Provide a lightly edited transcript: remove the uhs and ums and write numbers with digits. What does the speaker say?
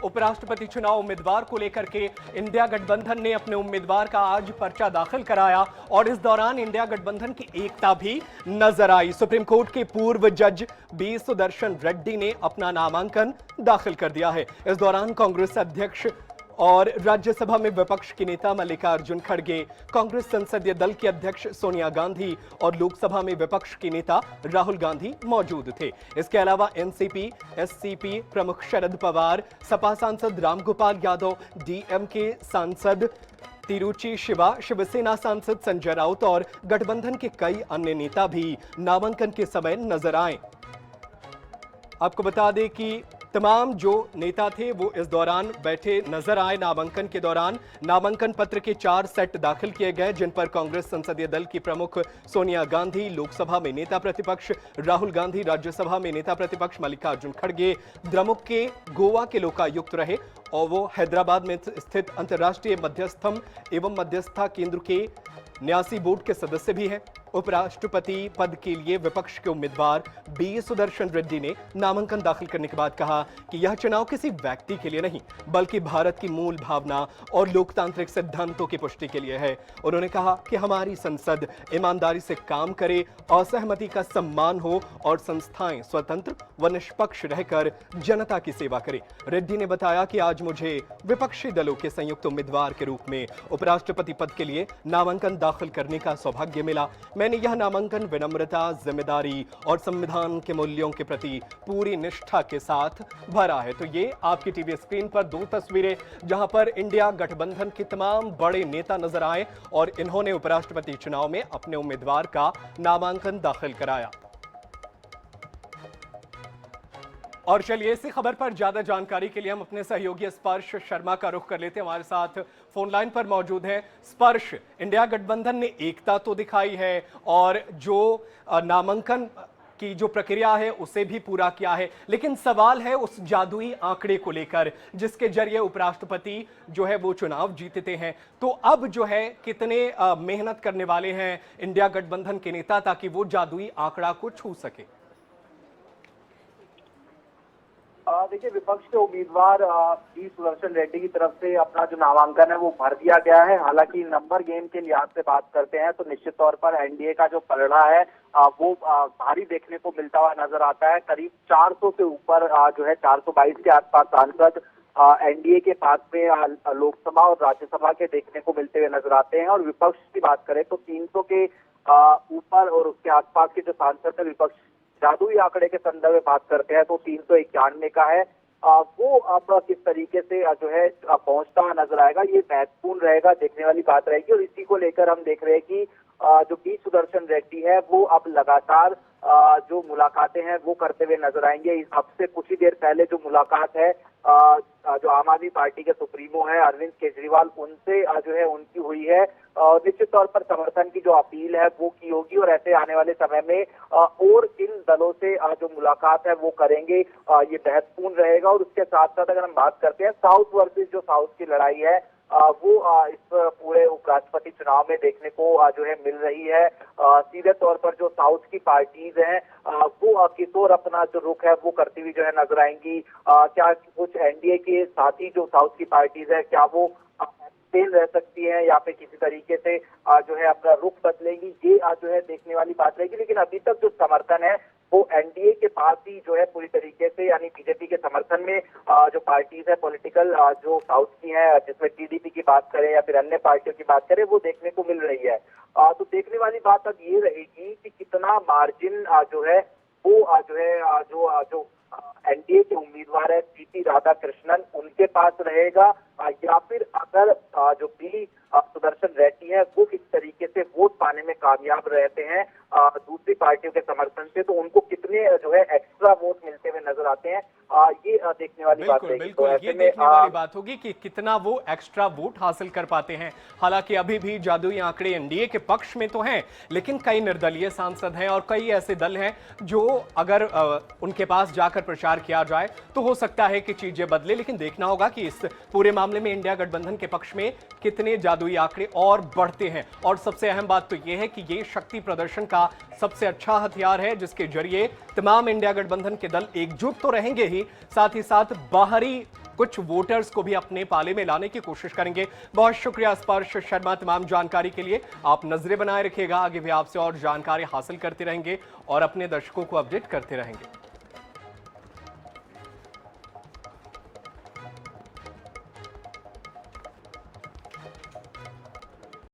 उपराष्ट्रपति चुनाव उम्मीदवार को लेकर के इंडिया गठबंधन ने अपने उम्मीदवार का आज पर्चा दाखिल कराया और इस दौरान इंडिया गठबंधन की एकता भी नजर आई। सुप्रीम कोर्ट के पूर्व जज बी सुदर्शन रेड्डी ने अपना नामांकन दाखिल कर दिया है। इस दौरान कांग्रेस अध्यक्ष और राज्यसभा में विपक्ष के नेता मल्लिकार्जुन खड़गे, कांग्रेस संसदीय दल की अध्यक्ष सोनिया गांधी और लोकसभा में विपक्ष के नेता राहुल गांधी मौजूद थे। इसके अलावा एनसीपी, एससीपी प्रमुख शरद पवार, सपा सांसद रामगोपाल यादव, डीएमके सांसद तिरुचि शिवा, शिवसेना सांसद संजय राउत और गठबंधन के कई अन्य नेता भी नामांकन के समय नजर आए। आपको बता दें कि तमाम जो नेता थे वो इस दौरान बैठे नजर आए। नामांकन के दौरान नामांकन पत्र के 4 सेट दाखिल किए गए, जिन पर कांग्रेस संसदीय दल की प्रमुख सोनिया गांधी, लोकसभा में नेता प्रतिपक्ष राहुल गांधी, राज्यसभा में नेता प्रतिपक्ष मल्लिकार्जुन खड़गे, द्रमुक के गोवा के लोकायुक्त रहे और वो हैदराबाद में स्थित अंतर्राष्ट्रीय मध्यस्थम एवं मध्यस्थता केंद्र के न्यासी बोर्ड के सदस्य भी हैं। उपराष्ट्रपति पद के लिए विपक्ष के उम्मीदवार बी सुदर्शन रेड्डी ने नामांकन दाखिल करने के बाद कहा कि यह चुनाव किसी व्यक्ति के लिए नहीं बल्कि भारत की मूल भावना और लोकतांत्रिक सिद्धांतों की पुष्टि के लिए है। उन्होंने कहा कि हमारी संसद ईमानदारी से काम करे, असहमति का सम्मान हो और संस्थाएं स्वतंत्र व निष्पक्ष रहकर जनता की सेवा करे। रेड्डी ने बताया कि आज मुझे विपक्षी दलों के संयुक्त उम्मीदवार के रूप में उपराष्ट्रपति पद के लिए नामांकन दाखिल करने का सौभाग्य मिला। मैंने यह नामांकन विनम्रता, जिम्मेदारी और संविधान के मूल्यों के प्रति पूरी निष्ठा के साथ भरा है। तो ये आपकी टीवी स्क्रीन पर 2 तस्वीरें जहां पर इंडिया गठबंधन के तमाम बड़े नेता नजर आए और इन्होंने उपराष्ट्रपति चुनाव में अपने उम्मीदवार का नामांकन दाखिल कराया। और चलिए इसी खबर पर ज्यादा जानकारी के लिए हम अपने सहयोगी स्पर्श शर्मा का रुख कर लेते हैं। हमारे साथ फोन लाइन पर मौजूद है स्पर्श। इंडिया गठबंधन ने एकता तो दिखाई है और जो नामांकन की जो प्रक्रिया है उसे भी पूरा किया है, लेकिन सवाल है उस जादुई आंकड़े को लेकर जिसके जरिए उपराष्ट्रपति जो है वो चुनाव जीतते हैं। तो अब जो है कितने मेहनत करने वाले हैं इंडिया गठबंधन के नेता ताकि वो जादुई आंकड़ा को छू सके? देखिए, विपक्ष के उम्मीदवार बी सुदर्शन रेड्डी की तरफ से अपना जो नामांकन है वो भर दिया गया है। हालांकि नंबर गेम के लिहाज से बात करते हैं तो निश्चित तौर पर एनडीए का जो पलड़ा है वो भारी देखने को मिलता हुआ नजर आता है। करीब 400 से ऊपर जो है 422 के आसपास सांसद एनडीए के पास में लोकसभा और राज्यसभा के देखने को मिलते हुए नजर आते हैं। और विपक्ष की बात करें तो 300 के ऊपर और उसके आसपास के जो सांसद है विपक्ष जादुई आंकड़े के संदर्भ में बात करते हैं तो 391 का है। वो अब किस तरीके से जो है पहुंचता हुआ नजर आएगा, ये महत्वपूर्ण रहेगा, देखने वाली बात रहेगी। और इसी को लेकर हम देख रहे हैं कि जो बी सुदर्शन रेड्डी है वो अब लगातार जो मुलाकातें हैं वो करते हुए नजर आएंगे। अब से कुछ ही देर पहले जो मुलाकात है जो आम आदमी पार्टी के सुप्रीमो है अरविंद केजरीवाल, उनसे जो है उनकी हुई है। निश्चित तौर पर समर्थन की जो अपील है वो की होगी और ऐसे आने वाले समय में और इन दलों से जो मुलाकात है वो करेंगे, ये महत्वपूर्ण रहेगा। और उसके साथ साथ अगर हम बात करते हैं साउथ वर्सेस जो साउथ की लड़ाई है वो इस पूरे उपराष्ट्रपति चुनाव में देखने को जो है मिल रही है। सीधे तौर पर जो साउथ की पार्टीज हैं वो किशोर अपना जो रुख है वो करती हुई जो है नजर आएंगी। क्या कुछ एनडीए के साथी जो साउथ की पार्टीज है क्या वो फेल रह सकती है या फिर किसी तरीके से जो है अपना रुख बदलेगी, ये जो है देखने वाली बात रहेगी। लेकिन अभी तक जो समर्थन है वो एनडीए के पास ही जो है पूरी तरीके से, यानी बीजेपी के समर्थन में जो पार्टीज है पॉलिटिकल जो साउथ की है, जिसमें टीडीपी की बात करें या फिर अन्य पार्टियों की बात करें, वो देखने को मिल रही है। तो देखने वाली बात अब ये रहेगी कि कितना मार्जिन जो है वो जो है जो एनडीए के उम्मीदवार है सीपी राधाकृष्णन उनके पास रहेगा या फिर अगर जो बी सुदर्शन रेड्डी है वो किस तरीके से वोट पाने में कामयाब रहते हैं दूसरी पार्टियों के समर्थन से, तो उनको कितने जो है एक्स्ट्रा वोट मिलते हुए नजर आते हैं, ये देखने वाली बात है। बिल्कुल, ये देखने वाली बात होगी कि कितना वो एक्स्ट्रा वोट हासिल कर पाते हैं। हालांकि अभी भी जादुई आंकड़े एनडीए के पक्ष में तो हैं, लेकिन कई निर्दलीय सांसद हैं और कई ऐसे दल हैं जो अगर उनके पास जाकर प्रचार किया जाए तो हो सकता है कि चीजें बदले। लेकिन देखना होगा कि इस पूरे मामले में इंडिया गठबंधन के पक्ष में कितने जादुई आंकड़े और बढ़ते हैं। और सबसे अहम बात तो यह है कि ये शक्ति प्रदर्शन का सबसे अच्छा हथियार है जिसके जरिए तमाम इंडिया गठबंधन के दल एकजुट तो रहेंगे ही, साथ ही साथ बाहरी कुछ वोटर्स को भी अपने पाले में लाने की कोशिश करेंगे। बहुत शुक्रिया स्पर्श शर्मा तमाम जानकारी के लिए। आप नजरें बनाए रखिएगा, आगे भी आपसे और जानकारी हासिल करते रहेंगे और अपने दर्शकों को अपडेट करते रहेंगे।